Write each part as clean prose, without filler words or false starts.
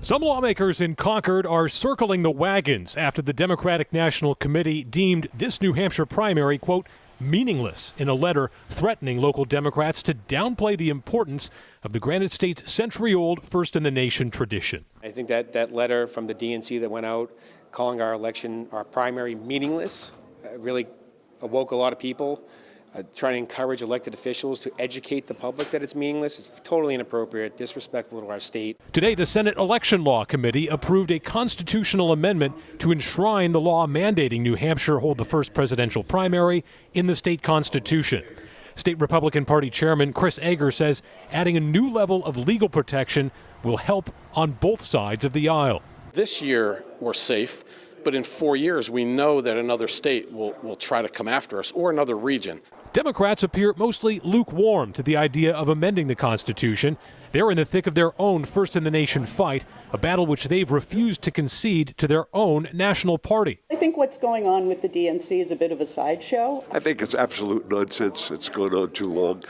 Some lawmakers in Concord are circling the wagons after the Democratic National Committee deemed this New Hampshire primary, quote, meaningless in a letter threatening local Democrats to downplay the importance of the Granite State's century-old first-in-the-nation tradition. I think that letter from the DNC that went out calling our primary meaningless, really awoke a lot of people. Trying to encourage elected officials to educate the public that it's meaningless. It's totally inappropriate, disrespectful to our state. Today, the Senate Election Law Committee approved a constitutional amendment to enshrine the law mandating New Hampshire hold the first presidential primary in the state constitution. State Republican Party Chairman Chris Ager says adding a new level of legal protection will help on both sides of the aisle. This year, we're safe, but in 4 years, we know that another state will try to come after us, or another region. Democrats appear mostly lukewarm to the idea of amending the Constitution. They're in the thick of their own first-in-the-nation fight, a battle which they've refused to concede to their own national party. I think what's going on with the DNC is a bit of a sideshow. I think it's absolute nonsense. It's gone on too long.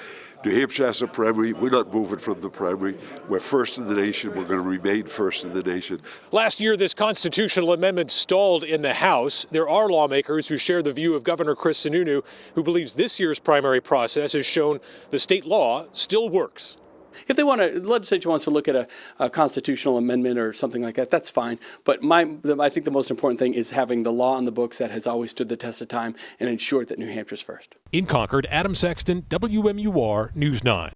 New Hampshire has a primary. We're not moving from the primary. We're first in the nation. We're going to remain first in the nation. Last year, this constitutional amendment stalled in the House. There are lawmakers who share the view of Governor Chris Sununu, who believes this year's primary process has shown the state law still works. If they want to, the legislature wants to look at a constitutional amendment or something like that, that's fine. But I think the most important thing is having the law on the books that has always stood the test of time and ensured that New Hampshire's first. In Concord, Adam Sexton, WMUR News 9.